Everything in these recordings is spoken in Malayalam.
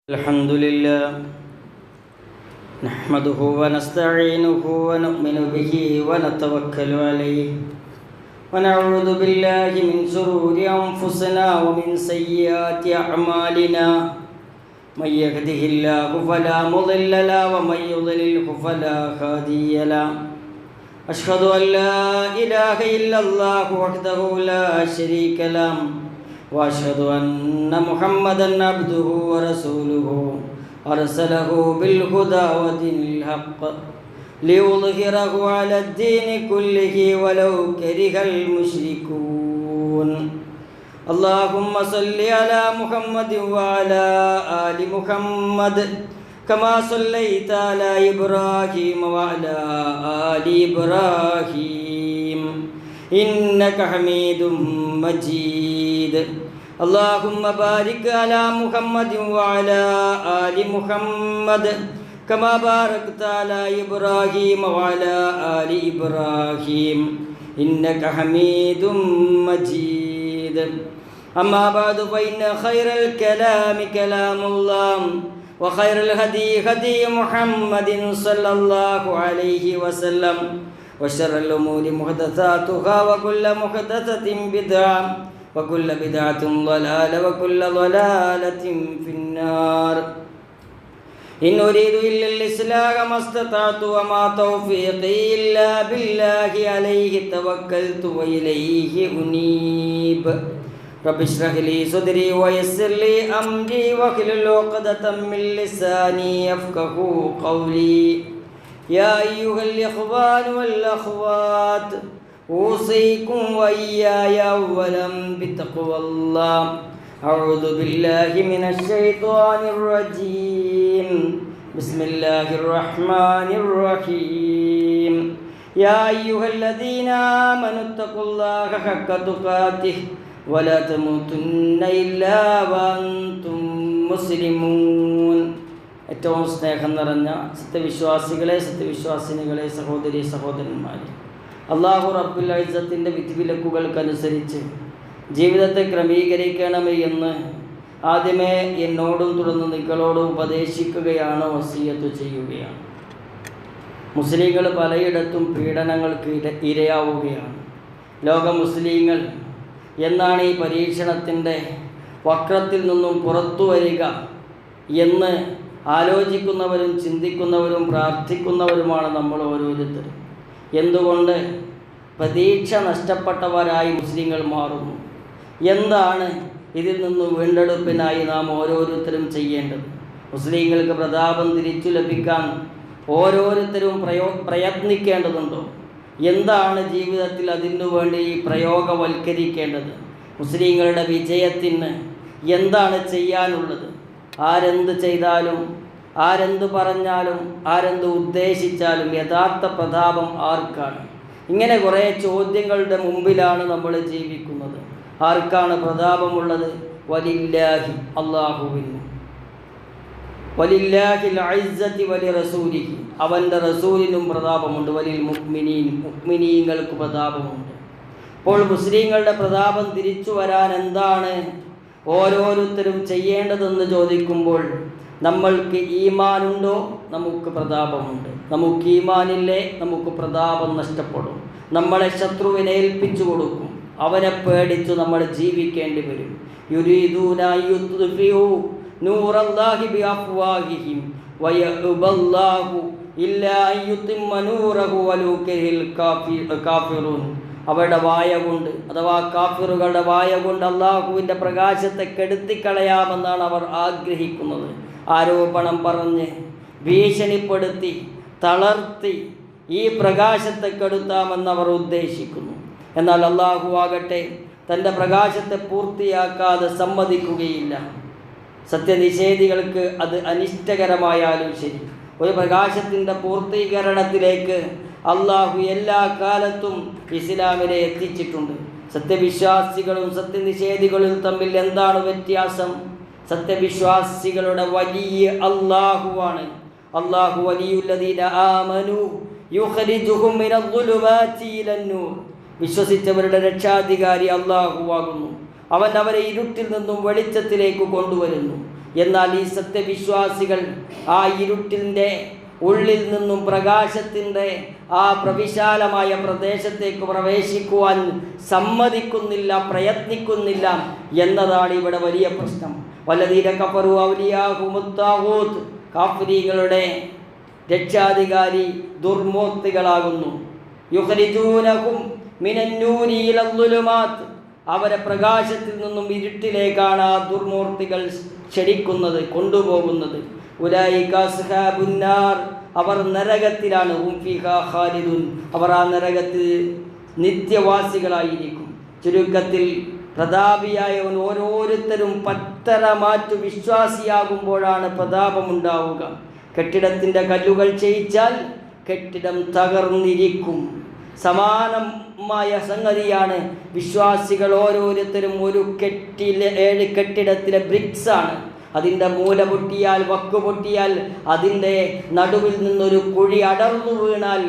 الحمد لله نحمده ونستعينه ونؤمن به ونتوكل عليه ونعوذ بالله من شرور أنفسنا ومن سيئات أعمالنا من يهده الله فلا مضل له ومن يضلله فلا هادي له أشهد أن لا إله إلا الله وحده لا شريك له وأشهد أن محمدًا عبده ورسوله أرسله بالهدى ودين الحق ليظهره على الدين كله ولو كره المشركون اللهم صل على محمد وعلى آل محمد كما صليت على إبراهيم وعلى آل إبراهيم إنك حميد مجيد اللهم بارك على محمد وعلى آل محمد كما باركت على إبراهيم وعلى آل إبراهيم إنك حميد مجيد أما بعد فإن خير الكلام كلام الله وخير الهدي هدي محمد صلى الله عليه وسلم وشر الأمور محدثاتها وكل محدثة بدعة وكل بدعة ضلالة وكل ضلالة في النار إن أريد إلا الإصلاح ما استطعت وما توفيقي إلا بالله عليه توكلت وإليه أنيب رب اشرح لي صدري ويسر لي أمري واحلل عقدة من لساني يفقهوا قولي يا أيها الإخوان والأخوات أوصيكم وإياي أولا بتقوى الله أعوذ بالله من الشيطان الرجيم بسم الله الرحمن الرحيم يا أيها الذين آمنوا اتقوا الله حق تقاته ولا تموتن إلا وأنتم مسلمون ഏറ്റവും സ്നേഹം നിറഞ്ഞ സത്യവിശ്വാസികളെ സത്യവിശ്വാസിനികളെ സഹോദരി സഹോദരന്മാരെ, അല്ലാഹു റബ്ബുൽ ഇസ്സത്തിൻ്റെ വിധിവിലക്കുകൾക്കനുസരിച്ച് ജീവിതത്തെ ക്രമീകരിക്കണമേ എന്ന് ആദ്യമേ എന്നോടും തുടർന്ന് നിങ്ങളോടും ഉപദേശിക്കുകയാണ്, വസിയത്ത് ചെയ്യുകയാണ്. മുസ്ലിങ്ങൾ പലയിടത്തും പീഡനങ്ങൾക്ക് ഇരയാവുകയാണ്. ലോക മുസ്ലിങ്ങൾ എന്നാണ് ഈ പരീക്ഷണത്തിൻ്റെ വക്രത്തിൽ നിന്നും പുറത്തു വരിക എന്ന് ആലോചിക്കുന്നവരും ചിന്തിക്കുന്നവരും പ്രാർത്ഥിക്കുന്നവരുമാണ് നമ്മൾ ഓരോരുത്തരും. എന്തുകൊണ്ട് പ്രതീക്ഷ നഷ്ടപ്പെട്ടവരായി മുസ്ലിങ്ങൾ മാറുന്നു? എന്താണ് ഇതിൽ നിന്ന് വീണ്ടെടുപ്പിനായി നാം ഓരോരുത്തരും ചെയ്യേണ്ടത്? മുസ്ലിങ്ങൾക്ക് പ്രതാപം തിരിച്ചു ലഭിക്കാൻ ഓരോരുത്തരും പ്രയത്നിക്കേണ്ടതുണ്ടോ? എന്താണ് ജീവിതത്തിൽ അതിനു വേണ്ടി പ്രയോഗവൽക്കരിക്കേണ്ടത്? മുസ്ലിങ്ങളുടെ വിജയത്തിന് എന്താണ് ചെയ്യാനുള്ളത്? ആരെന്ത് ചെയ്താലും, ആരെന്ത് പറഞ്ഞാലും, ആരെന്ത് ഉദ്ദേശിച്ചാലും യഥാർത്ഥ പ്രതാപം ആർക്കാണ്? ഇങ്ങനെ കുറേ ചോദ്യങ്ങളുടെ മുമ്പിലാണ് നമ്മൾ ജീവിക്കുന്നത്. ആർക്കാണ് പ്രതാപമുള്ളത്? വലില്ലാഹി, അല്ലാഹുവിന്. വലില്ലാഹിൽ ഇസ്സത്തി വലി റസൂലിഹി, അവൻ്റെ റസൂലിനും പ്രതാപമുണ്ട്. വലിൽ മുഅ്മിനീൻ, മുഅ്മിനീങ്ങൾക്ക് പ്രതാപമുണ്ട്. അപ്പോൾ മുസ്ലിങ്ങളുടെ പ്രതാപം തിരിച്ചു വരാൻ എന്താണ് ഓരോരുത്തരും ചെയ്യേണ്ടതെന്ന് ചോദിക്കുമ്പോൾ, നമ്മൾക്ക് ഈമാനുണ്ടോ? നമുക്ക് പ്രതാപമുണ്ട്. നമുക്ക് ഈമാനില്ലേ? നമുക്ക് പ്രതാപം നഷ്ടപ്പെടും. നമ്മളെ ശത്രുവിനെ ഏൽപ്പിച്ചു കൊടുക്കും. അവനെ പേടിച്ചു നമ്മൾ ജീവിക്കേണ്ടി വരും. യുരീദൂന യുത്ഫിഉ നൂറല്ലാഹി ബിഅഫ്വാഹിഹിം വയഅബല്ലാഹു ഇല്ലാ അയ്യുതിമ്മ നൂറഹു വലൗ കരിഹൽ കാഫിറൂൻ. അവരുടെ വായ കൊണ്ട്, അഥവാ കാഫിറുകളുടെ വായ കൊണ്ട് അള്ളാഹുവിൻ്റെ പ്രകാശത്തെ കെടുത്തിക്കളയാമെന്നാണ് അവർ ആഗ്രഹിക്കുന്നത്. ആരോപണം പറഞ്ഞ് ഭീഷണിപ്പെടുത്തി തളർത്തി ഈ പ്രകാശത്തെ കെടുത്താമെന്നവർ ഉദ്ദേശിക്കുന്നു. എന്നാൽ അള്ളാഹു ആകട്ടെ തൻ്റെ പ്രകാശത്തെ പൂർത്തിയാക്കാതെ സമ്മതിക്കുകയില്ല. സത്യനിഷേധികൾക്ക് അത് അനിഷ്ടകരമായാലും ശരി, ഒരു പ്രകാശത്തിൻ്റെ പൂർത്തീകരണത്തിലേക്ക് അള്ളാഹു എല്ലാ കാലത്തും ഇസ്ലാമിനെ എത്തിച്ചിട്ടുണ്ട്. സത്യവിശ്വാസികളും സത്യനിഷേധികളും തമ്മിൽ എന്താണ് വ്യത്യാസം? സത്യവിശ്വാസികളുടെ വലിയ അള്ളാഹുവാണ്. അള്ളാഹു വലിയുല്ലദീന ആമനു യുഖ്രിജുഹും മിനദ്ദുലുമാതി ഇലന്നൂർ. വിശ്വസിച്ചവരുടെ രക്ഷാധികാരി അള്ളാഹുവാകുന്നു. അവൻ അവരെ ഇരുട്ടിൽ നിന്നും വെളിച്ചത്തിലേക്ക് കൊണ്ടുവരുന്നു. എന്നാൽ ഈ സത്യവിശ്വാസികൾ ആ ഇരുട്ടിൻ്റെ ഉള്ളിൽ നിന്നും പ്രകാശത്തിൻ്റെ ആ പ്രവിശാലമായ പ്രദേശത്തേക്ക് പ്രവേശിക്കുവാൻ സമ്മതിക്കുന്നില്ല, പ്രയത്നിക്കുന്നില്ല എന്നതാണ് ഇവിടെ വലിയ പ്രശ്നം. വല്ലദീന കഫറു ഔലിയാഹുമുത് താഗൂത്ത്, കാഫിരീകളുടെ രക്ഷാധികാരി ദുർമൂർത്തികളാകുന്നു. യുഖ്രിജൂനഹും മിനന്നൂരി ഇലദ്ദുലുമാത്ത്, അവരെ പ്രകാശത്തിൽ നിന്നും ഇരുട്ടിലേക്കാണ് ആ ദുർമൂർത്തികൾ ക്ഷണിക്കുന്നത്, കൊണ്ടുപോകുന്നത്. ഉലൈക അസ്ഹാബുന്നാർ, അവർ നരകത്തിലാണ്. ഹും ഫീഹാ ഖാലിദൂൻ, അവർ ആ നരകത്തിൽ നിത്യവാസികളായിരിക്കും. ചുരുക്കത്തിൽ പ്രതാപിയായവൻ ഓരോരുത്തരും പത്തരമാറ്റു വിശ്വാസിയാകുമ്പോഴാണ് പ്രതാപമുണ്ടാവുക. കെട്ടിടത്തിൻ്റെ കല്ലുകൾ ചെയ്യിച്ചാൽ കെട്ടിടം തകർന്നിരിക്കും. സമാനമായ സംഗതിയാണ് വിശ്വാസികൾ ഓരോരുത്തരും ഒരു 7 കെട്ടിടത്തിലെ ബ്രിക്സാണ്. അതിൻ്റെ മൂല പൊട്ടിയാൽ, വക്ക് പൊട്ടിയാൽ, അതിൻ്റെ നടുവിൽ നിന്നൊരു കുഴി അടർന്നു വീണാൽ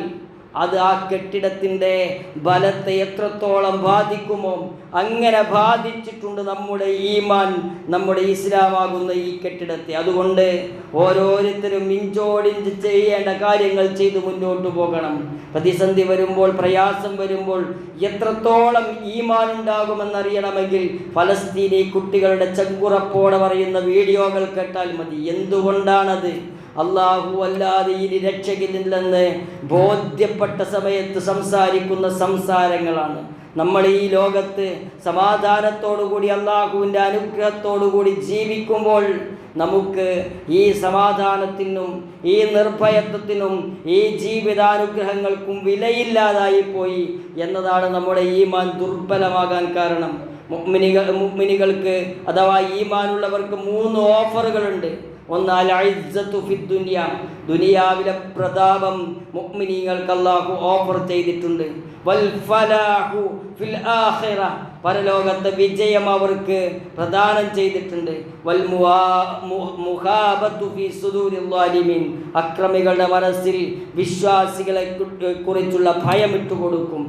അത് ആ കെട്ടിടത്തിൻ്റെ ബലത്തെ എത്രത്തോളം ബാധിക്കുമോ അങ്ങനെ ബാധിച്ചിട്ടുണ്ട് നമ്മുടെ ഈമാൻ, നമ്മുടെ ഇസ്ലാമാകുന്ന ഈ കെട്ടിടത്തെ. അതുകൊണ്ട് ഓരോരുത്തരും ഇഞ്ചോടിഞ്ച് ചെയ്യേണ്ട കാര്യങ്ങൾ ചെയ്ത് മുന്നോട്ട് പോകണം. പ്രതിസന്ധി വരുമ്പോൾ, പ്രയാസം വരുമ്പോൾ എത്രത്തോളം ഈമാൻ ഉണ്ടാകുമെന്നറിയണമെങ്കിൽ ഫലസ്തീനി കുട്ടികളുടെ ചങ്കുറപ്പോടെ പറയുന്ന വീഡിയോകൾ കേട്ടാൽ മതി. എന്തുകൊണ്ടാണത്? അല്ലാഹു അല്ലാതെ ഇനി രക്ഷകനില്ലെന്ന് ബോധ്യപ്പെട്ട സമയത്ത് സംസാരിക്കുന്ന സംസാരങ്ങളാണ്. നമ്മൾ ഈ ലോകത്ത് സമാധാനത്തോടുകൂടി അല്ലാഹുവിൻ്റെ അനുഗ്രഹത്തോടുകൂടി ജീവിക്കുമ്പോൾ നമുക്ക് ഈ സമാധാനത്തിനും ഈ നിർഭയത്വത്തിനും ഈ ജീവിതാനുഗ്രഹങ്ങൾക്കും വിലയില്ലാതായിപ്പോയി എന്നതാണ് നമ്മുടെ ഈമാൻ ദുർബലമാകാൻ കാരണം. മുഅ്മിനുകൾക്ക് അഥവാ ഈമാനുള്ളവർക്ക് 3 ഓഫറുകളുണ്ട്. ഒന്ന് അൽ ഇസ്സത്തു ഫിദ് ദുനിയ, ദുനിയാവിലെ പ്രതാപം മുഅ്മിനീങ്ങൾക്ക് അല്ലാഹു ഓഫർ ചെയ്തിട്ടുണ്ട്. വൽ ഫലാഹു ഫിൽ ആഖിറ, പരലോകത്തെ വിജയം അവർക്ക് പ്രദാനം ചെയ്തിട്ടുണ്ട്. വൽ മുഹാബത്തു ഫി സുദൂരിൽ ളാലിമീൻ, അക്രമികളുടെ മനസ്സിൽ വിശ്വാസികളെ കുറിച്ചുള്ള ഭയം ഇട്ടുകൊടുക്കും.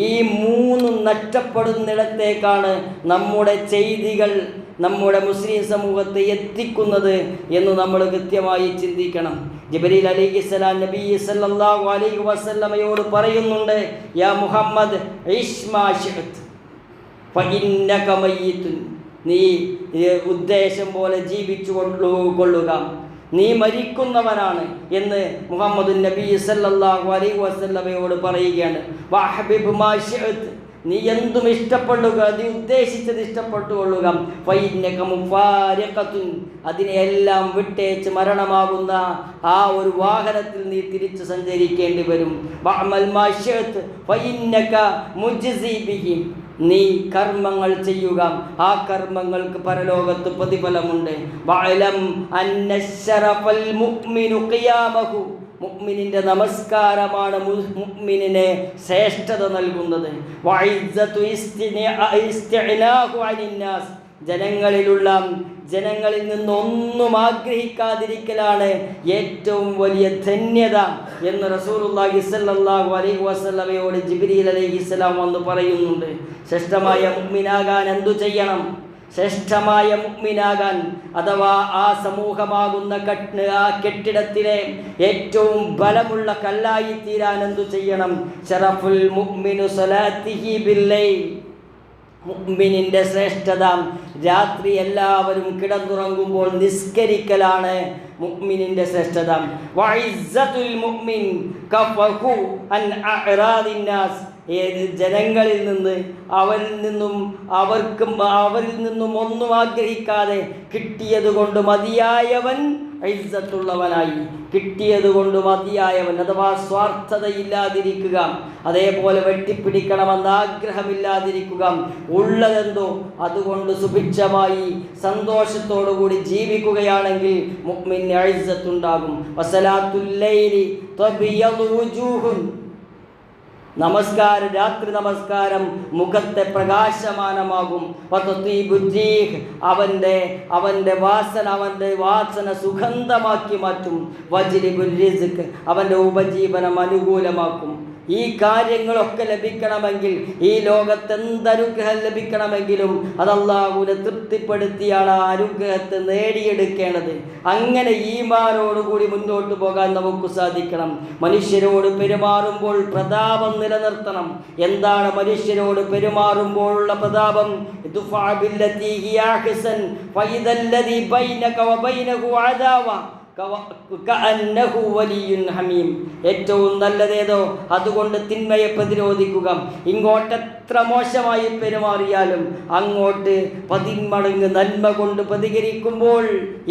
ഈ 3 നഷ്ടപ്പെടുന്നിടത്തേക്കാണ് നമ്മുടെ ചെയ്തികൾ നമ്മുടെ മുസ്ലിം സമൂഹത്തെ എത്തിക്കുന്നത് എന്ന് നമ്മൾ കൃത്യമായി ചിന്തിക്കണം. ജിബ്രീൽ അലൈഹിസ്സലാം നബി സല്ലല്ലാഹു അലൈഹി വസല്ലമയോട് പറയുന്നുണ്ട്, യാ മുഹമ്മദ് ഇശ് മാ ശിഅ്ത് ഫഇന്നക മയ്യിത്തുൻ, നീ ഉദ്ദേശം പോലെ ജീവിച്ചു കൊള്ളുക, നീ മരിക്കുന്നവനാണ് എന്ന് മുഹമ്മദ് നബി സല്ലല്ലാഹു അലൈഹി വസല്ലമയോട് പറയുകയാണ്. വഹബിബ് മാ ശിഅ്ത്, നീ എന്തും ഇഷ്ടപ്പെടുക, നീ ഉദ്ദേശിച്ചത് ഇഷ്ടപ്പെട്ടുകൊള്ളുക. ഫൈന്നക മുഫാരിഖത്തുൻ, അതിനെയെല്ലാം വിട്ടേച്ച് മരണമാകുന്ന ആ ഒരു വാഹനത്തിൽ നീ തിരിച്ചു സഞ്ചരിക്കേണ്ടി വരും. വഅമൽ മാ ശിഅ്ത് ഫൈന്നക മുജ്സി ബിഹി, നീ കർമ്മങ്ങൾ ചെയ്യുക, ആ കർമ്മങ്ങൾക്ക് പരലോകത്ത് പ്രതിഫലമുണ്ട്. വഅലം അന്ന ശറഫൽ മുഅ്മിനു ഖിയാമഹു, മുഅ്മിനിന്റെ നമസ്കാരമാണ് മുഅ്മിനിനെ ശ്രേഷ്ഠത നൽകുന്നത്. വഇസ്സത്തു ഇസ്തിഗ്നാഹു അനിന്നാസ്, ജനങ്ങളിൽ നിന്നൊന്നും ആഗ്രഹിക്കാതിരിക്കലാണ് ഏറ്റവും വലിയ ധന്യത എന്ന് റസൂലുള്ളാഹി സ്വല്ലല്ലാഹു അലൈഹി വസല്ലമയോട് ജിബ്രീൽ അലൈഹിസ്സലാം വന്ന് പറയുന്നുണ്ട്. ശ്രേഷ്ഠമായ മുഅ്മിനാകാൻ എന്തു ചെയ്യണം? ശ്രേഷ്ഠമായ മുഅ്മിനാകാൻ അഥവാ ആ സമൂഹമാകുന്ന ആ കെട്ടിടത്തിലെ ഏറ്റവും ബലമുള്ള കല്ലായി തീരാൻ എന്തു ചെയ്യണം? ശറഫുൽ മുഅ്മിനു സ്വലാത്തിഹി ബില്ലൈൽ, മുഅ്മിനിന്റെ ശ്രേഷ്ഠത രാത്രി എല്ലാവരും കിടന്നുറങ്ങുമ്പോൾ നിസ്കരിക്കലാണ് മുഅ്മിനിന്റെ ശ്രേഷ്ഠത. വഇസ്സത്തുൽ മുഅ്മിൻ കഫഹു അൻ അഅറാദിന്നാസ്, ജനങ്ങളിൽ നിന്ന് അവരിൽ നിന്നും ഒന്നും ആഗ്രഹിക്കാതെ കിട്ടിയത് കൊണ്ട് മതിയായവൻ ഇസ്സത്തുള്ളവനായി, കിട്ടിയത് കൊണ്ട് മതിയായവൻ അഥവാ സ്വാർത്ഥതയില്ലാതിരിക്കുക, അതേപോലെ വെട്ടിപ്പിടിക്കണമെന്ന ആഗ്രഹമില്ലാതിരിക്കുക, ഉള്ളതെന്തോ അതുകൊണ്ട് സുഭിക്ഷമായി സന്തോഷത്തോടുകൂടി ജീവിക്കുകയാണെങ്കിൽ മുഅ്മിന് ഇസ്സത്തുണ്ടാകും. വസലാത്തുൽ ലൈലി തബിയദു വുജൂഹുൻ, നമസ്കാരം, രാത്രി നമസ്കാരം മുഖത്തെ പ്രകാശമാനമാകും. അവൻ്റെ വാസന സുഗന്ധമാക്കി മാറ്റും. വജ്ലിബുൽ റിസ്ക്, അവൻ്റെ ഉപജീവനം അനുകൂലമാക്കും. ഈ കാര്യങ്ങളൊക്കെ ലഭിക്കണമെങ്കിൽ, ഈ ലോകത്ത് എന്തനുഗ്രഹം ലഭിക്കണമെങ്കിലും അത് അല്ലാഹുവിനെ തൃപ്തിപ്പെടുത്തിയാണ് ആ അനുഗ്രഹത്തെ നേടിയെടുക്കേണ്ടത്. അങ്ങനെ ഈമാനോടുകൂടി മുന്നോട്ട് പോകാൻ നമുക്ക് സാധിക്കണം. മനുഷ്യരോട് പെരുമാറുമ്പോൾ പ്രതാപം നിലനിർത്തണം. എന്താണ് മനുഷ്യരോട് പെരുമാറുമ്പോഴുള്ള പ്രതാപം? ഏറ്റവും നല്ലതേതോ അതുകൊണ്ട് തിന്മയെ പ്രതിരോധിക്കുക. ഇങ്ങോട്ടെത്ര മോശമായി പെരുമാറിയാലും അങ്ങോട്ട് 10 മടങ്ങ് നന്മ കൊണ്ട് പ്രതികരിക്കുമ്പോൾ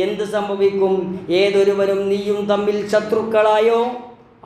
എന്ത് സംഭവിക്കും? ഏതൊരുവനും നീയും തമ്മിൽ ശത്രുക്കളായോ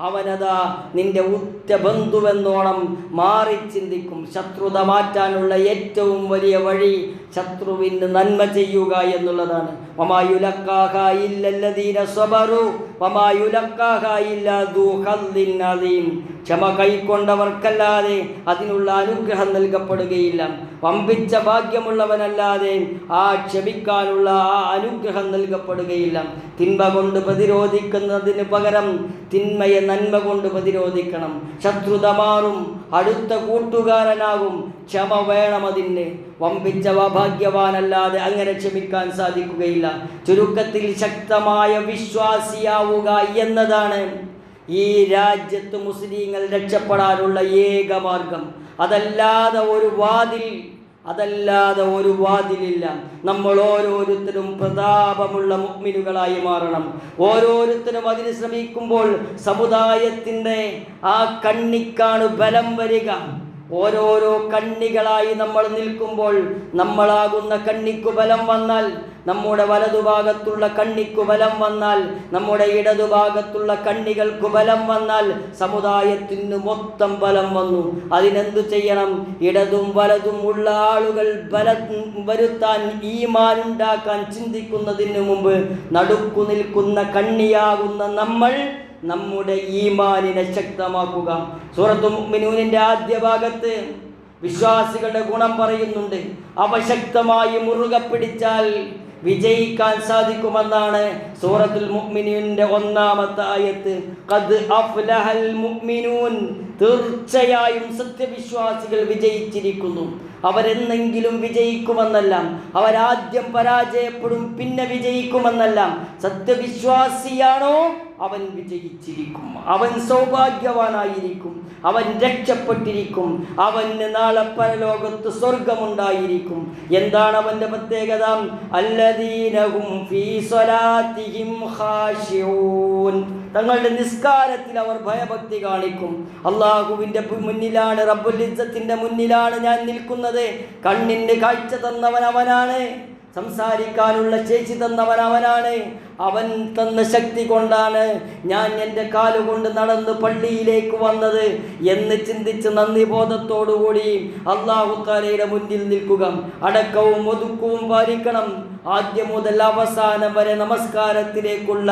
അവനതാ നിന്റെ ഉറ്റ ബന്ധുവെന്നോണം മാറി ചിന്തിക്കും. ശത്രുത മാറ്റാനുള്ള ഏറ്റവും വലിയ വഴി ശത്രുവിന് നന്മ ചെയ്യുക എന്നുള്ളതാണ്. വമാ യുലഖാഹാ ഇല്ലല്ലദീന സ്വബറു വമാ യുലഖാഹാ ഇല്ലാ ദൂ ഹദ്ദിൻ അദീം. ക്ഷമ കൈക്കൊണ്ടവർക്കല്ലാതെ അതിനുള്ള അനുഗ്രഹം നൽകപ്പെടുകയില്ല. വമ്പിച്ച ഭാഗ്യമുള്ളവനല്ലാതെ ആ ക്ഷമിക്കാനുള്ള ആ അനുഗ്രഹം നൽകപ്പെടുകയില്ല. തിന്മ കൊണ്ട് പ്രതിരോധിക്കുന്നതിന് പകരം തിന്മയെ നന്മ കൊണ്ട് പ്രതിരോധിക്കണം. ശത്രുത മാറും, അടുത്ത കൂട്ടുകാരനാകും. ക്ഷമ വേണം അതിന്. വമ്പിച്ച ഭാഗ്യവാനല്ലാതെ അങ്ങനെ ക്ഷമിക്കാൻ സാധിക്കുകയില്ല. ചുരുക്കത്തിൽ ശക്തമായ വിശ്വാസിയാവുക എന്നതാണ് ഈ രാജ്യത്ത് മുസ്ലിങ്ങൾ രക്ഷപ്പെടാനുള്ള ഏക മാർഗം. അതല്ലാതെ ഒരു വാതിലില്ല. നമ്മൾ ഓരോരുത്തരും പ്രതാപമുള്ള മുഅ്മിനുകളായി മാറണം. ഓരോരുത്തരും അതിന് ശ്രമിക്കുമ്പോൾ സമുദായത്തിൻ്റെ ആ കണ്ണിക്കാണ് ബലം വരിക. ഓരോരോ കണ്ണികളായി നമ്മൾ നിൽക്കുമ്പോൾ നമ്മളാകുന്ന കണ്ണിക്കു ബലം വന്നാൽ, നമ്മുടെ വലതുഭാഗത്തുള്ള കണ്ണിക്കു ബലം വന്നാൽ, നമ്മുടെ ഇടതുഭാഗത്തുള്ള കണ്ണികൾക്ക് ബലം വന്നാൽ സമുദായത്തിന് മൊത്തം ബലം വന്നു. അതിനെന്തു ചെയ്യണം? ഇടതും വലതും ഉള്ള ആളുകൾ ബലം വരുത്താൻ, ഈമാനുണ്ടാക്കാൻ ചിന്തിക്കുന്നതിന് മുമ്പ് നടുക്കു നിൽക്കുന്ന കണ്ണിയാകുന്ന നമ്മൾ നമ്മുടെ ഈമാനിനെ ശക്തമാക്കുക. സൂറത്തുൽ മുഅ്മിനൂനിന്റെ ആദ്യ ഭാഗത്ത് വിശ്വാസികളുടെ ഗുണം പറയുന്നുണ്ട്. അവ ശക്തമായി മുറുകെ പിടിച്ചാൽ വിജയിക്കാൻ സാധിക്കുമെന്നാണ് സൂറത്തുൽ മുഅ്മിനൂനിന്റെ 1-ാമത്തെ ആയത്ത്. ഖദ് അഫ്ലഹൽ മുഅ്മിനൂൻ. തീർച്ചയായും സത്യവിശ്വാസികൾ വിജയിച്ചിരിക്കുന്നു. അവരെന്നെങ്കിലും വിജയിക്കുമെന്നല്ല, അവരാദ്യം പരാജയപ്പെടും പിന്നെ വിജയിക്കുമെന്നല്ല. സത്യവിശ്വാസിയാണോ അവൻ വിജയിച്ചിരിക്കും, അവൻ സൗഭാഗ്യവാനായിരിക്കും, അവൻ രക്ഷപ്പെട്ടിരിക്കും, അവന് നാളെ പരലോകത്ത് സ്വർഗമുണ്ടായിരിക്കും. എന്താണ് അവന്റെ പ്രത്യേകത? അല്ലദീനഹും ഫീ സ്വലാത്തിഹിം ഖാശിഊൻ. തങ്ങളുടെ നിസ്കാരത്തിൽ അവർ ഭയഭക്തി കാണിക്കും. അള്ളാഹുവിൻ്റെ മുന്നിലാണ്, റബ്ബുൽ ഇസ്സത്തിന്റെ മുന്നിലാണ് ഞാൻ നിൽക്കുന്നത്. കണ്ണിന് കാഴ്ച തന്നവൻ അവനാണ്, സംസാരിക്കാനുള്ള ശേഷി തന്നവൻ അവനാണ്. അവൻ തന്ന ശക്തി കൊണ്ടാണ് ഞാൻ എൻ്റെ കാലുകൊണ്ട് നടന്ന് പള്ളിയിലേക്ക് വന്നത് എന്ന് ചിന്തിച്ച് നന്ദി ബോധത്തോടുകൂടി അല്ലാഹു തആലയുടെ മുന്നിൽ നിൽക്കുക. അടക്കവും ഒതുക്കവും പാലിക്കണം. ആദ്യം മുതൽ അവസാനം വരെ നമസ്കാരത്തിലേക്കുള്ള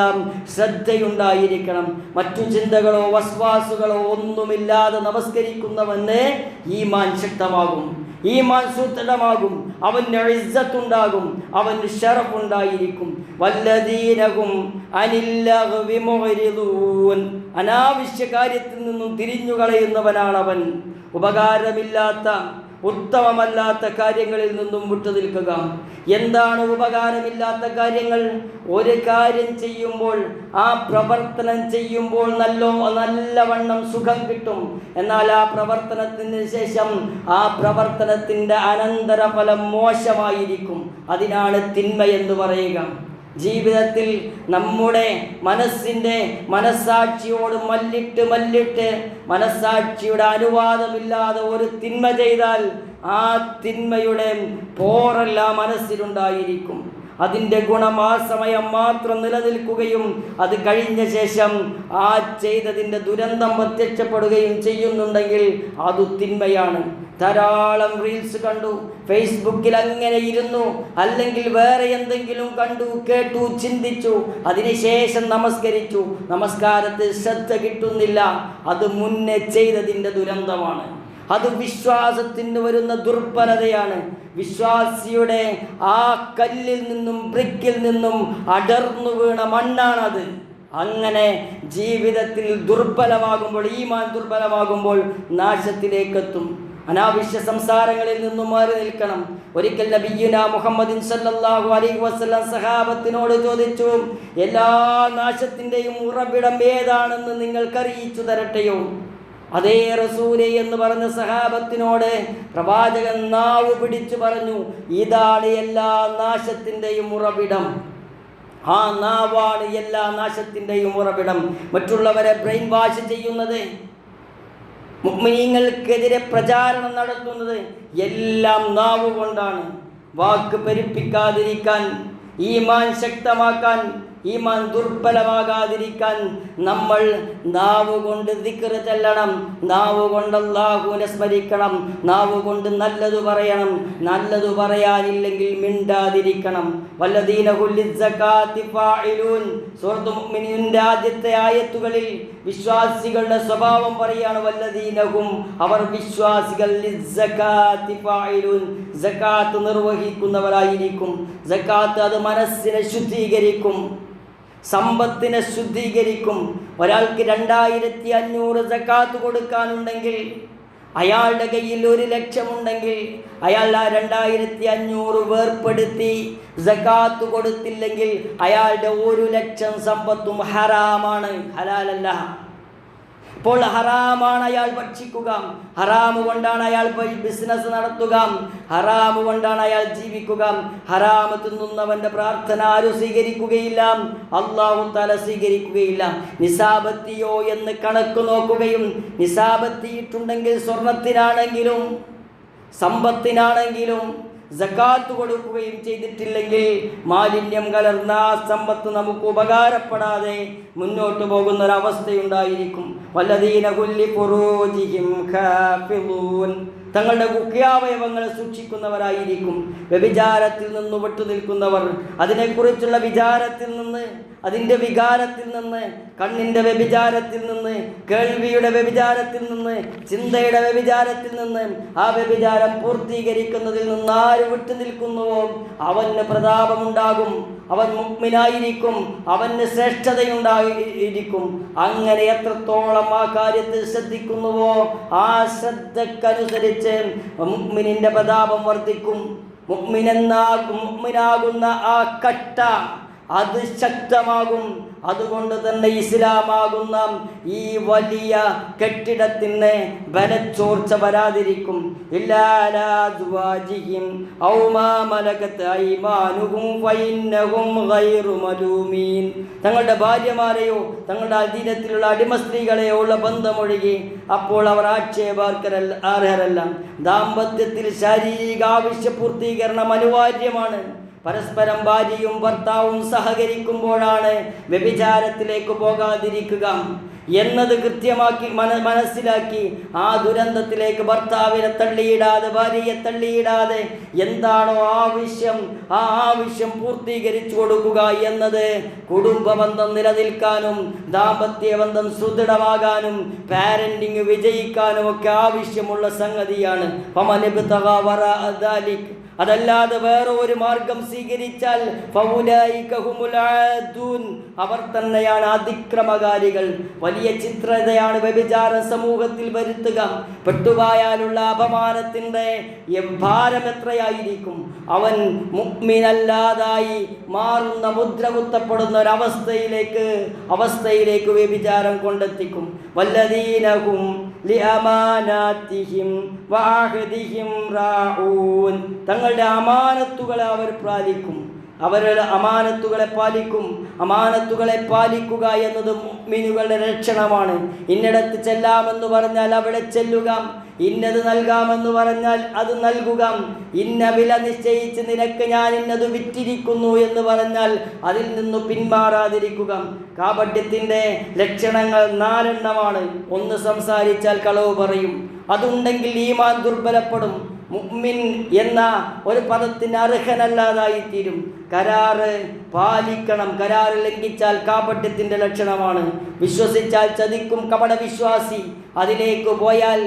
ശ്രദ്ധയുണ്ടായിരിക്കണം. മറ്റു ചിന്തകളോ വസ്വാസുകളോ ഒന്നുമില്ലാതെ നമസ്കരിക്കുന്നവന് ഈമാൻ ശക്തമാകും, ഈമാൻ സുദൃഢമാകും, അവന് ഇസ്സത്തുണ്ടാകും, അവന് ശറഫുണ്ടായിരിക്കും. വല്ലദീനഹും അനിൽ ലഗ്വി മുഅ്രിദൂൻ. അനാവശ്യ കാര്യത്തിൽ നിന്നും തിരിഞ്ഞു കളയുന്നവനാണവൻ. ഉപകാരമില്ലാത്ത ഉത്തമമല്ലാത്ത കാര്യങ്ങളിൽ നിന്നും വിട്ടുനിൽക്കുക. എന്താണ് ഉപകാരമില്ലാത്ത കാര്യങ്ങൾ? ഒരു കാര്യം ചെയ്യുമ്പോൾ, ആ പ്രവർത്തനം ചെയ്യുമ്പോൾ നല്ലവണ്ണം സുഖം കിട്ടും. എന്നാൽ ആ പ്രവർത്തനത്തിന് ശേഷം ആ പ്രവർത്തനത്തിൻ്റെ അനന്തരഫലം മോശമായിരിക്കും. അതിനാണ് തിന്മ എന്ന് പറയുക. ജീവിതത്തിൽ നമ്മുടെ മനസ്സാക്ഷിയോട് മല്ലിട്ട് മനസ്സാക്ഷിയുടെ അനുവാദമില്ലാതെ ഒരു തിന്മ ചെയ്താൽ ആ തിന്മയുടെ പോറെല്ലാം മനസ്സിലുണ്ടായിരിക്കും. അതിൻ്റെ ഗുണം ആ സമയം മാത്രം നിലനിൽക്കുകയും അത് കഴിഞ്ഞ ശേഷം ആ ചെയ്തതിൻ്റെ ദുരന്തം പ്രത്യക്ഷപ്പെടുകയും ചെയ്യുന്നുണ്ടെങ്കിൽ അത് തിന്മയാണ്. ധാരാളം റീൽസ് കണ്ടു, ഫേസ്ബുക്കിൽ അങ്ങനെ ഇരുന്നു, അല്ലെങ്കിൽ വേറെ എന്തെങ്കിലും കണ്ടു, കേട്ടു, ചിന്തിച്ചു, അതിനുശേഷം നമസ്കരിച്ചു. നമസ്കാരത്തിൽ ശ്രദ്ധ കിട്ടുന്നില്ല. അത് മുന്നേ ചെയ്തതിൻ്റെ ദുരന്തമാണ്. അത് വിശ്വാസത്തിന് വരുന്ന ദുർബലതയാണ്. വിശ്വാസിയുടെ ആ കല്ലിൽ നിന്നും ബ്രിക്കിൽ നിന്നും അടർന്നു വീണ മണ്ണാണത്. അങ്ങനെ ജീവിതത്തിൽ ദുർബലമാകുമ്പോൾ, ഈമാൻ ദുർബലമാകുമ്പോൾ നാശത്തിലേക്കെത്തും. അനാവശ്യ സംസാരങ്ങളിൽ നിന്നും മാറി നിൽക്കണം. ഒരിക്കൽ നബിയുനാ മുഹമ്മദിൻ സല്ലല്ലാഹു അലൈഹി വസല്ലം സഹാബത്തിനോട് ചോദിച്ചു, എല്ലാ നാശത്തിൻ്റെയും ഉറവിടം ഏതാണെന്ന് നിങ്ങൾക്കറിയിച്ചു തരട്ടെയോ? അതേ റസൂലേ എന്ന് പറഞ്ഞ സഹാബത്തിനോട് പ്രവാചകൻ നാവ് പിടിച്ചു പറഞ്ഞു, ഇതാണ് എല്ലാ നാശത്തിൻ്റെയും ഉറവിടം. ആ നാവാണ് എല്ലാ നാശത്തിൻ്റെയും ഉറവിടം. മറ്റുള്ളവരെ ബ്രെയിൻ വാഷ് ചെയ്യുന്നത്, മുഅ്മിനീങ്ങൾക്കെതിരെ പ്രചാരണം നടത്തുന്നത് എല്ലാം നാവ് കൊണ്ടാണ്. വാക്ക് പെരുപ്പിക്കാതിരിക്കാൻ, ഈമാൻ ശക്തമാക്കാൻ, ഈമാൻ ദുർബലമാകാതിരിക്കാൻ നമ്മൾ നാവ് കൊണ്ട് ദിക്ർ ചൊല്ലണം, നാവ് കൊണ്ട് അല്ലാഹുവിനെ സ്മരിക്കണം, നാവ് കൊണ്ട് നല്ലത് പറയണം, നല്ലത് പറയാനില്ലെങ്കിൽ മിണ്ടാതിരിക്കണം. വല്ലദീനഹും ലിസ്സകാത്തി ഫാഇലൂൻ. സൂറത്തുൽ മുഅ്മിനീനിന്റെ ആദ്യത്തെ ആയത്തുകളിൽ വിശ്വാസികളുടെ സ്വഭാവം പറയാണ്, വല്ലദീനഹും അവർ വിശ്വാസികൾ ലിസ്സകാത്തി ഫാഇലൂൻ, സകാത്ത് നിർവഹിക്കുന്നവരായിരിക്കും. സകാത്ത് അത് മനസ്സിനെ ശുദ്ധീകരിക്കും, സമ്പത്തിനെ ശുദ്ധീകരിക്കും. ഒരാൾക്ക് 2500 സകാത്ത് കൊടുക്കാനുണ്ടെങ്കിൽ, അയാളുടെ കയ്യിൽ 1,00,000 ഉണ്ടെങ്കിൽ, അയാൾ ആ 2500 വേർപ്പെടുത്തി സകാത്ത് കൊടുത്തില്ലെങ്കിൽ അയാളുടെ 1,00,000 സമ്പത്തും ഹറാമാണ്, ഹലാലല്ല. അപ്പോൾ ഹറാമാണ് അയാൾ ഭക്ഷിക്കുക, ഹറാമ് കൊണ്ടാണ് അയാൾ ബിസിനസ് നടത്തുക, ഹറാമ് കൊണ്ടാണ് അയാൾ ജീവിക്കുക. ഹറാമ് തിന്നുന്നവന്റെ പ്രാർത്ഥന ആരും സ്വീകരിക്കുകയില്ല, അല്ലാഹു തആല സ്വീകരിക്കുകയില്ല. നിസാബത്തിയോ എന്ന് കണക്ക് നോക്കുകയും, നിസാബത്തിയിട്ടുണ്ടെങ്കിൽ സ്വർണത്തിനാണെങ്കിലും സമ്പത്തിനാണെങ്കിലും സകാത്ത് കൊടുക്കുകയും ചെയ്തിട്ടില്ലെങ്കിൽ മാലിന്യം കലർന്ന ആ സമ്പത്ത് നമുക്ക് ഉപകാരപ്പെടാതെ മുന്നോട്ട് പോകുന്ന ഒരവസ്ഥയുണ്ടായിരിക്കും. വല്ലദീന കുല്ലി ഫുറൂജിഹിം ഖാഫിളൂൻ. തങ്ങളുടെ മുഖ്യാവയവങ്ങളെ സൂക്ഷിക്കുന്നവരായിരിക്കും. വ്യഭിചാരത്തിൽ നിന്ന് വിട്ടുനിൽക്കുന്നവർ, അതിനെക്കുറിച്ചുള്ള വിചാരത്തിൽ നിന്ന്, അതിൻ്റെ വികാരത്തിൽ നിന്ന്, കണ്ണിൻ്റെ വ്യഭിചാരത്തിൽ നിന്ന്, കേൾവിയുടെ വ്യഭിചാരത്തിൽ നിന്ന്, ചിന്തയുടെ വ്യഭിചാരത്തിൽ നിന്ന്, ആ വ്യഭിചാരം പൂർത്തീകരിക്കുന്നതിൽ നിന്ന് ആര് വിട്ടുനിൽക്കുന്നുവോ അവന് പ്രതാപമുണ്ടാകും, അവൻ മുഅ്മിനായിരിക്കും, അവന് ശ്രേഷ്ഠതയുണ്ടായിരിക്കും. അങ്ങനെ എത്രത്തോളം ആ കാര്യത്തിൽ ശ്രദ്ധിക്കുന്നുവോ ആ ശ്രദ്ധക്കനുസരിച്ച് മുഅ്മിനിന്റെ പ്രതാപം വർദ്ധിക്കും. മുഅ്മിനാകുന്ന ആ കട്ട അത് ശക്തമാകും. അതുകൊണ്ട് തന്നെ ഇസ്ലാമാകുന്ന ഈ വലിയ കെട്ടിടത്തിന് ബലച്ചോർച്ച വരാതിരിക്കും. തങ്ങളുടെ ഭാര്യമാരെയോ തങ്ങളുടെ അധീനത്തിലുള്ള അടിമ സ്ത്രീകളെയോ ഉള്ള ബന്ധമൊഴുകി അപ്പോൾ അവർ ആക്ഷേപാർഹരല്ല. ദാമ്പത്യത്തിൽ ശാരീരിക ആവശ്യ പൂർത്തീകരണം അനിവാര്യമാണ്. പരസ്പരം ഭാര്യയും ഭർത്താവും സഹകരിക്കുമ്പോഴാണ് വ്യഭിചാരത്തിലേക്ക് പോകാതിരിക്കുക എന്നത് കൃത്യമാക്കി മനസ്സിലാക്കി ആ ദുരന്തത്തിലേക്ക് ഭർത്താവിനെ തള്ളിയിടാതെ, ഭാര്യയെ തള്ളിയിടാതെ എന്താണോ ആവശ്യം ആ ആവശ്യം പൂർത്തീകരിച്ചു കൊടുക്കുക എന്നത് കുടുംബബന്ധം നിലനിൽക്കാനും ദാമ്പത്യ ബന്ധം സുദൃഢമാകാനും പാരന്റിങ് വിജയിക്കാനും ഒക്കെ ആവശ്യമുള്ള സംഗതിയാണ്. അതല്ലാതെ വേറെ ഒരു മാർഗം സ്വീകരിച്ചാൽ അവർ തന്നെയാണ് അതിക്രമകാരികൾ. വലിയ ചിത്രതയാണ് വ്യഭിചാരം സമൂഹത്തിൽ വരുത്തുക. പെട്ടുപോയാലുള്ള അപമാനത്തിൻ്റെ ഭാരം എത്രയായിരിക്കും. അവൻ മുഅ്മിനല്ലാതായി മാറുന്ന, മുദ്ര കുത്തപ്പെടുന്ന ഒരവസ്ഥയിലേക്ക് വ്യഭിചാരം കൊണ്ടെത്തിക്കും. വല്ലദീനഹും ലിഅമാനാതിഹിം വഅഹദിഹിം റാഊൻ. തങ്ങളുടെ അമാനത്തുകളെ അവർ പാലിക്കും, അവരുടെ അമാനത്തുകളെ പാലിക്കും. അമാനത്തുകളെ പാലിക്കുക എന്നത് മുഅ്മിനുകളുടെ ലക്ഷണമാണ്. ഇന്നിടത്ത് ചെല്ലാമെന്ന് പറഞ്ഞാൽ അവിടെ ചെല്ലുക, ഇന്നത് നൽകാമെന്ന് പറഞ്ഞാൽ അത് നൽകുക, ഇന്ന വില നിശ്ചയിച്ച് നിനക്ക് ഞാൻ ഇന്നത് വിറ്റിരിക്കുന്നു എന്ന് പറഞ്ഞാൽ അതിൽ നിന്ന് പിന്മാറാതിരിക്കുക. കാപട്യത്തിൻ്റെ ലക്ഷണങ്ങൾ 4 എണ്ണമാണ്. 1, സംസാരിച്ചാൽ കളവ് പറയും. അതുണ്ടെങ്കിൽ ഈമാൻ ദുർബലപ്പെടും. മുഅ്മിൻ എന്ന ഒരു പദത്തിന് അർഹനല്ലാതായിത്തീരും. കരാറ് പാലിക്കണം. കരാറ് ലംഘിച്ചാൽ കാപട്യത്തിൻ്റെ ലക്ഷണമാണ്. വിശ്വസിച്ചാൽ ചതിക്കും കപട വിശ്വാസി. അതിലേക്ക് പോയാൽ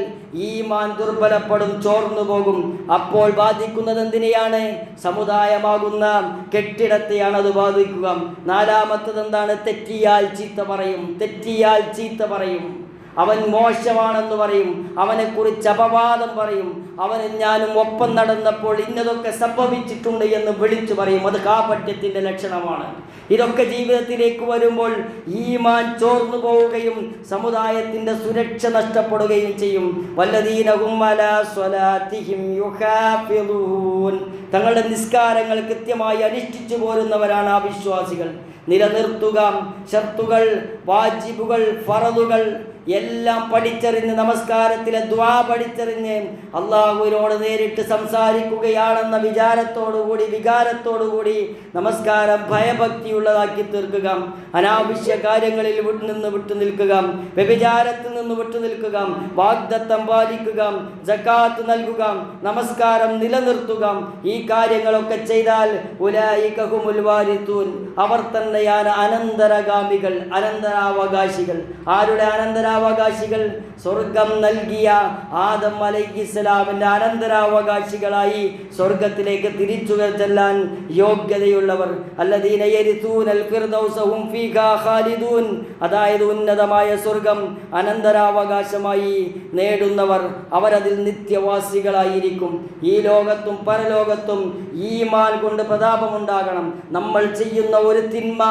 ഈമാൻ ദുർബലപ്പെടും, ചോർന്നു പോകും. അപ്പോൾ ബാധിക്കുന്നത് എന്തിനെയാണ്? സമുദായമാകുന്ന കെട്ടിടത്തെയാണ് അത് ബാധിക്കുക. നാലാമത്തത് എന്താണ്? തെറ്റിയാൽ ചീത്ത പറയും. തെറ്റിയാൽ ചീത്ത പറയും. അവൻ മോശമാണെന്ന് പറയും. അവനെക്കുറിച്ച് അപവാദം പറയും. അവനും ഞാനും ഒപ്പം നടന്നപ്പോൾ ഇന്നതൊക്കെ സംഭവിച്ചിട്ടുണ്ട് എന്ന് വിളിച്ചു പറയും. അത് കാപട്യത്തിൻ്റെ ലക്ഷണമാണ്. ഇതൊക്കെ ജീവിതത്തിലേക്ക് വരുമ്പോൾ ഈമാൻ ചോർന്നു പോവുകയും സമുദായത്തിൻ്റെ സുരക്ഷ നഷ്ടപ്പെടുകയും ചെയ്യും. വല്ലദീന ഹും അലാ സ്വലാത്തിഹിം യുഹാഫിളൂൻ. തങ്ങളുടെ നിസ്കാരങ്ങൾ കൃത്യമായി അനുഷ്ഠിച്ചു പോരുന്നവരാണ് ആ വിശ്വാസികൾ. നിലനിർത്തുക. ഷർത്തുകൾ, വാജിബുകൾ, ഫറദുകൾ എല്ലാം പഠിച്ചറിഞ്ഞ്, നമസ്കാരത്തിലെ ദുആ പഠിച്ചറിഞ്ഞ് അള്ളാഹുവിനോട് നേരിട്ട് സംസാരിക്കുകയാണെന്ന വികാരത്തോടുകൂടി നമസ്കാരം ഭയഭക്തിയുള്ളതാക്കി തീർക്കുക. അനാവശ്യ കാര്യങ്ങളിൽ നിന്ന് വിട്ടു നിൽക്കുക. വ്യഭിചാരത്തിൽ നിന്ന് വിട്ടു നിൽക്കുക. വാഗ്ദത്തം പാലിക്കുക. സകാത്ത് നൽകുക. നമസ്കാരം നിലനിർത്തുക. ഈ കാര്യങ്ങളൊക്കെ ചെയ്താൽ ഉലൈക ഹുമുൽ വാരിത്തൂൻ. അവർ തന്നെയാണ് അനന്തരഗാമികൾ, അനന്തരാവകാശികൾ. ആരുടെ അനന്തരാവകാശികൾ? സ്വർഗം നൽകിയ ആദം അലൈഹിസ്സലാമിൻ്റെ അനന്തരാവകാശികളായി സ്വർഗത്തിലേക്ക് തിരിച്ചു ചെല്ലാൻ യോഗ്യതയുള്ളവർ. അല്ലദീന യരിസൂനൽ ഫിർദൗസ ഹും ഫീഹാ ഖാലിദൂൻ. അതായത് ഉന്നതമായ സ്വർഗം അനന്തരാവകാശമായി നേടുന്നവർ. അവരതിൽ നിത്യവാസികളായിരിക്കും. ഈ ലോകത്തും പരലോകത്തും ഈമാൻ കൊണ്ട് പ്രതാപമുണ്ടാകണം. നമ്മൾ ചെയ്യുന്ന ഒരു തിന്മ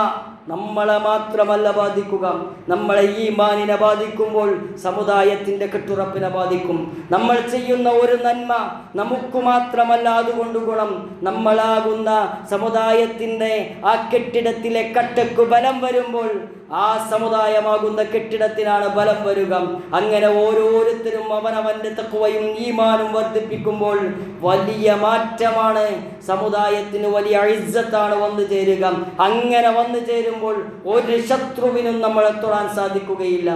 നമ്മളെ മാത്രമല്ല ബാധിക്കുക, നമ്മളെ ഈമാനിനെ ബാധിക്കുമ്പോൾ സമുദായത്തിൻ്റെ കെട്ടുറപ്പിനെ ബാധിക്കും. നമ്മൾ ചെയ്യുന്ന ഒരു നന്മ നമുക്ക് മാത്രമല്ല അതുകൊണ്ട് ഗുണം, നമ്മളാകുന്ന സമുദായത്തിൻ്റെ ആ കെട്ടിടത്തിലെ കട്ടക്ക് ബലം വരുമ്പോൾ ആ സമുദായമാകുന്ന കെട്ടിടത്തിനാണ് ബലം വരിക. അങ്ങനെ ഓരോരുത്തരും അവനവൻ്റെ തഖ്വയും ഈമാനും വർദ്ധിപ്പിക്കുമ്പോൾ വലിയ മാറ്റമാണ്, സമുദായത്തിന് വലിയ ഇസ്സത്താണ് വന്നു ചേരുക. അങ്ങനെ വന്നു ചേരുമ്പോൾ ഒരു ശത്രുവിനും നമ്മളെ തൊടാൻ സാധിക്കുകയില്ല,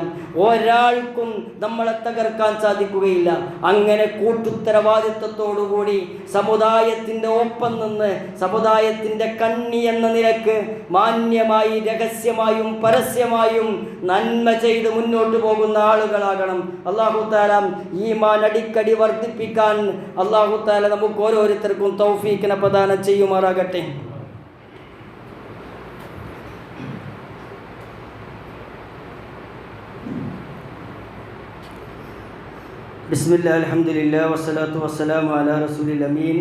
ഒരാൾക്കും നമ്മളെ തകർക്കാൻ സാധിക്കുകയില്ല. അങ്ങനെ കൂട്ടുത്തരവാദിത്വത്തോടുകൂടി സമുദായത്തിൻ്റെ ഒപ്പം നിന്ന് സമുദായത്തിൻ്റെ കണ്ണി എന്ന നിലക്ക് മാന്യമായി രഹസ്യമായും പരസ്യമായും നന്മ ചെയ്ത് മുന്നോട്ട് പോകുന്ന ആളുകളാകണം. അല്ലാഹു തആല ഈമാൻ അടിക്കടി വർദ്ധിപ്പിക്കാൻ അല്ലാഹു തആല നമുക്ക് ഓരോരുത്തർക്കും തൗഫീഖിനെ പ്രദാനം ചെയ്യുമാറാകട്ടെ. ബിസ്മില്ലാ അൽഹംദുലില്ലാ വസ്സലാത്തു വസ്സലാമു അലാ റസൂലിൽ അമീൻ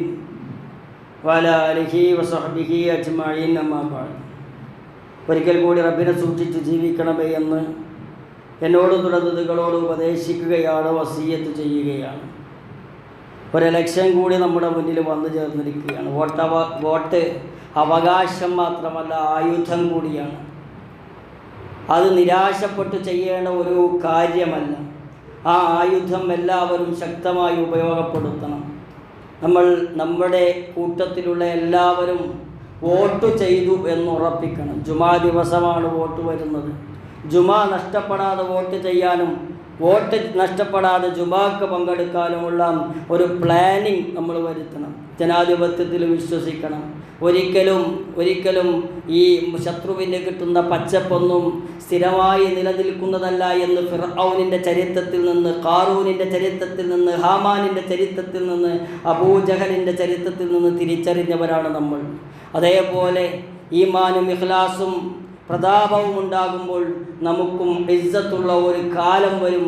വഅലാ ആലിഹി വസഹ്ബിഹി അജ്മഈൻ. അമ്മാ ബഅദ്. ഒരിക്കൽ കൂടി റബ്ബിനെ സൂക്ഷിച്ച് ജീവിക്കണമേ എന്ന് എന്നോട് തുടർന്നതുകളോട് ഉപദേശിക്കുകയാണ്, വസിയ്യത്ത് ചെയ്യുകയാണ്. ഒരെലക്ഷൻ കൂടി നമ്മുടെ മുന്നിൽ വന്നു ചേർന്നിരിക്കുകയാണ്. വോട്ട് അവകാശം മാത്രമല്ല, ആയുധം കൂടിയാണ്. അത് നിരാശപ്പെട്ട് ചെയ്യേണ്ട ഒരു കാര്യമല്ല. ആ ആയുധം എല്ലാവരും ശക്തമായി ഉപയോഗപ്പെടുത്തണം. നമ്മുടെ കൂട്ടത്തിലുള്ള എല്ലാവരും വോട്ട് ചെയ്തു എന്നുറപ്പിക്കണം. ജുമാ ദിവസമാണ് വോട്ട് വരുന്നത്. ജുമാ നഷ്ടപ്പെടാതെ വോട്ട് ചെയ്യാനും വോട്ട് നഷ്ടപ്പെടാതെ ജുമാക്ക് പങ്കെടുക്കാനുമുള്ള ഒരു പ്ലാനിങ് നമ്മൾ വരുത്തണം. ജനാധിപത്യത്തിൽ വിശ്വസിക്കണം. ഒരിക്കലും ഈ ശത്രുവിന് കിട്ടുന്ന പച്ചപ്പൊന്നും സ്ഥിരമായി നിലനിൽക്കുന്നതല്ല എന്ന് ഫിർഔനിൻ്റെ ചരിത്രത്തിൽ നിന്ന്, ഖാറൂനിൻ്റെ ചരിത്രത്തിൽ നിന്ന്, ഹാമാനിൻ്റെ ചരിത്രത്തിൽ നിന്ന്, അബൂജഹലിൻ്റെ ചരിത്രത്തിൽ നിന്ന് തിരിച്ചറിഞ്ഞവരാണ് നമ്മൾ. അതേപോലെ ഈമാനും ഇഖ്ലാസും പ്രതാപവും ഉണ്ടാകുമ്പോൾ നമുക്കും ഇസ്സത്തുള്ള ഒരു കാലം വരും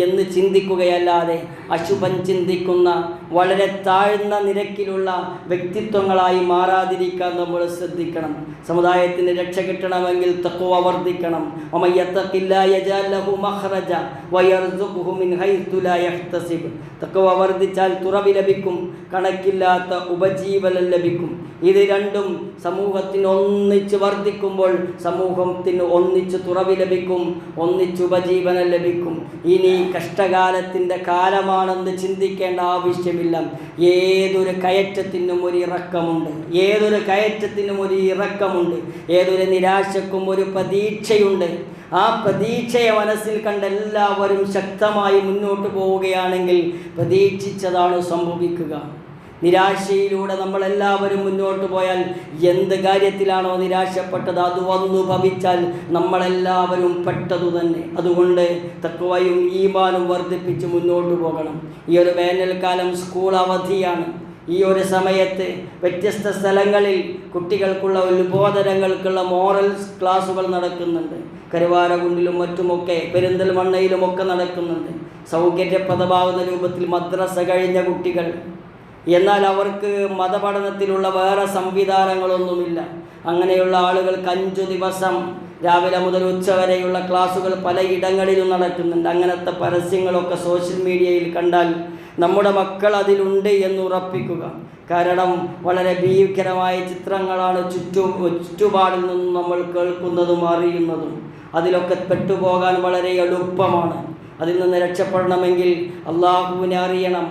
എന്ന് ചിന്തിക്കുകയല്ലാതെ അശുഭം ചിന്തിക്കുന്ന വളരെ താഴ്ന്ന നിരക്കിലുള്ള വ്യക്തിത്വങ്ങളായി മാറാതിരിക്കാൻ നമ്മൾ ശ്രദ്ധിക്കണം. സമുദായത്തിന് രക്ഷ കിട്ടണമെങ്കിൽ തഖ്വ വർദ്ധിക്കണം. വമൻ യത്തഖില്ലാഹ യജഅൽ ലഹു മഖ്റജ വയർസുഖുഹു മിൻ ഹൈത്തു ലാ യഹ്തസിബ്. തഖ്വ വർദ്ധിച്ചാൽ തുറവി ലഭിക്കും, കണക്കില്ലാത്ത ഉപജീവനം ലഭിക്കും. ഇത് രണ്ടും സമൂഹത്തിന് ഒന്നിച്ച് വർദ്ധിക്കുമ്പോൾ സമൂഹം സമൂഹത്തിന് ഒന്നിച്ച് തുറവി ലഭിക്കും, ഒന്നിച്ച് ഉപജീവനം ലഭിക്കും. ഇനി കഷ്ടകാലത്തിൻ്റെ കാലമാണെന്ന് ചിന്തിക്കേണ്ട ആവശ്യമില്ല. ഏതൊരു കയറ്റത്തിനും ഒരു ഇറക്കമുണ്ട്, ഏതൊരു കയറ്റത്തിനും ഒരു ഇറക്കമുണ്ട്, ഏതൊരു നിരാശക്കും ഒരു പ്രതീക്ഷയുണ്ട്. ആ പ്രതീക്ഷയെ മനസ്സിൽ കണ്ട് എല്ലാവരും ശക്തമായി മുന്നോട്ട് പോവുകയാണെങ്കിൽ പ്രതീക്ഷിച്ചതാണ് സംഭവിക്കുക. നിരാശയിലൂടെ നമ്മളെല്ലാവരും മുന്നോട്ട് പോയാൽ എന്ത് കാര്യത്തിലാണോ നിരാശപ്പെട്ടത് അത് വന്നു ഭവിച്ചാൽ നമ്മളെല്ലാവരും പെട്ടതു തന്നെ. അതുകൊണ്ട് തഖ്വയും ഈമാനും വർദ്ധിപ്പിച്ച് മുന്നോട്ട് പോകണം. ഈ ഒരു വേനൽക്കാലം സ്കൂൾ അവധിയാണ്. ഈ ഒരു സമയത്ത് വ്യത്യസ്ത സ്ഥലങ്ങളിൽ കുട്ടികൾക്കുള്ള ഉത്ബോധനങ്ങൾക്കുള്ള മോറൽ ക്ലാസുകൾ നടക്കുന്നുണ്ട്. കരുവാരകുണ്ടിലും മറ്റുമൊക്കെ പെരിന്തൽമണ്ണയിലുമൊക്കെ നടക്കുന്നുണ്ട്. സൗകര്യപ്രദമാകുന്ന രൂപത്തിൽ മദ്രസ കഴിഞ്ഞ കുട്ടികൾ, എന്നാൽ അവർക്ക് മതപഠനത്തിലുള്ള വേറെ സംവിധാനങ്ങളൊന്നുമില്ല. അങ്ങനെയുള്ള ആളുകൾക്ക് 5 ദിവസം രാവിലെ മുതൽ ഉച്ച വരെയുള്ള ക്ലാസ്സുകൾ പലയിടങ്ങളിലും നടക്കുന്നുണ്ട്. അങ്ങനത്തെ പരസ്യങ്ങളൊക്കെ സോഷ്യൽ മീഡിയയിൽ കണ്ടാൽ നമ്മുടെ മക്കൾ അതിലുണ്ട് എന്ന് ഉറപ്പിക്കുക. കാരണം വളരെ ഭീകരമായ ചിത്രങ്ങളാണ് ചുറ്റുപാടിൽ നിന്നും നമ്മൾ കേൾക്കുന്നതും അറിയുന്നതും. അതിലൊക്കെ പെട്ടുപോകാൻ വളരെ എളുപ്പമാണ്. അതിൽ നിന്ന് രക്ഷപ്പെടണമെങ്കിൽ അള്ളാഹുവിനെ അറിയണം,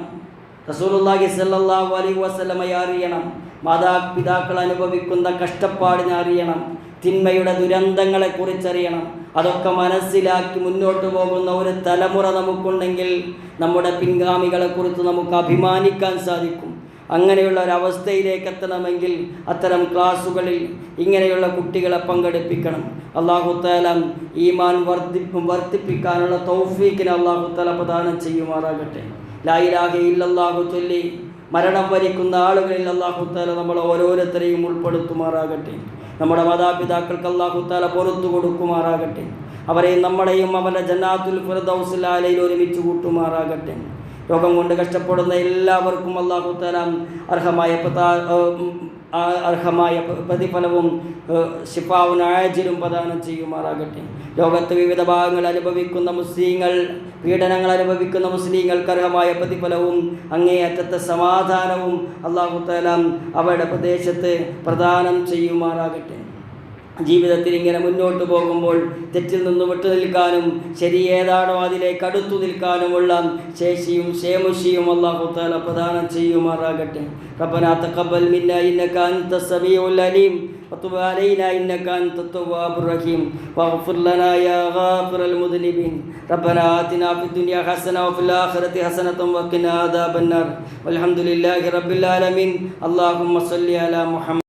റസൂലുള്ളാഹി സ്വല്ലല്ലാഹു അലൈഹി വസല്ലമയെ അറിയണം, മാതാപിതാക്കൾ അനുഭവിക്കുന്ന കഷ്ടപ്പാടിനെ അറിയണം, തിന്മയുടെ ദുരന്തങ്ങളെക്കുറിച്ചറിയണം. അതൊക്കെ മനസ്സിലാക്കി മുന്നോട്ട് പോകുന്ന ഒരു തലമുറ നമുക്കുണ്ടെങ്കിൽ നമ്മുടെ പിൻഗാമികളെക്കുറിച്ച് നമുക്ക് അഭിമാനിക്കാൻ സാധിക്കും. അങ്ങനെയുള്ള ഒരവസ്ഥയിലേക്ക് എത്തണമെങ്കിൽ അത്തരം ക്ലാസ്സുകളിൽ ഇങ്ങനെയുള്ള കുട്ടികളെ പങ്കെടുപ്പിക്കണം. അല്ലാഹു തആല ഈമാൻ വർദ്ധിപ്പിക്കാനുള്ള തൗഫീഖിനെ അല്ലാഹു തആല പ്രദാനം ചെയ്യുമാറാകട്ടെ. ലാ ഇലാഹ ഇല്ലല്ലാഹു ചൊല്ലി മരണം വരിക്കുന്ന ആളുകളിൽ അല്ലാഹു തആല നമ്മൾ ഓരോരുത്തരെയും ഉൾപ്പെടുത്തുമാറാകട്ടെ. നമ്മുടെ മാതാപിതാക്കൾക്ക് അല്ലാഹു തആല പുറത്തു കൊടുക്കുമാറാകട്ടെ. അവരെയും നമ്മളെയും അവരുടെ ജന്നാത്തുൽ ഫിർദൗസിൽ അലയിൽ ഒരുമിച്ച് കൂട്ടുമാറാകട്ടെ. രോഗം കൊണ്ട് കഷ്ടപ്പെടുന്ന എല്ലാവർക്കും അല്ലാഹു തആല അർഹമായ പ്രതിഫലവും ശിഫാഉൻ ആജിലും പ്രദാനം ചെയ്യുമാറാകട്ടെ. ലോകത്ത് വിവിധ ഭാഗങ്ങൾ അനുഭവിക്കുന്ന മുസ്ലിങ്ങൾ, പീഡനങ്ങൾ അനുഭവിക്കുന്ന മുസ്ലിങ്ങൾക്ക് അർഹമായ പ്രതിഫലവും അങ്ങേയറ്റത്തെ സമാധാനവും അല്ലാഹു തആല അവരുടെ പ്രദേശത്ത് പ്രദാനം ചെയ്യുമാറാകട്ടെ. ജീവിതത്തിൽ ഇങ്ങനെ മുന്നോട്ട് പോകുമ്പോൾ തെറ്റിൽ നിന്ന് വിട്ടു നിൽക്കാനും ശരി ഏതാണോ അതിലേക്ക് അടുത്തു നിൽക്കാനുമുള്ള ശേഷിയും ശേമുഷിയും അല്ലാഹു തആല പ്രദാനം ചെയ്യുമാറാകട്ടെ. റബ്ബനാ തഖബ്ബൽ മിന്നാ ഇന്നക അൻതസ് സമീഉൽ അലീം വതുബ് അലൈനാ ഇന്നക അൻതത് തവ്വാബുർ റഹീം വഗ്ഫിർ ലനാ യാ ഗാഫിറൽ മുദ്നിബീൻ. റബ്ബനാ ആതിനാ ഫിദ് ദുനിയാ ഹസന വഫിൽ ആഖിറതി ഹസനത വഖിനാ അദാബന്നാർ. വൽഹംദുലില്ലാഹി റബ്ബിൽ ആലമീൻ. അല്ലാഹുമ്മ സ്വല്ലി അലാ മുഹമ്മദ്.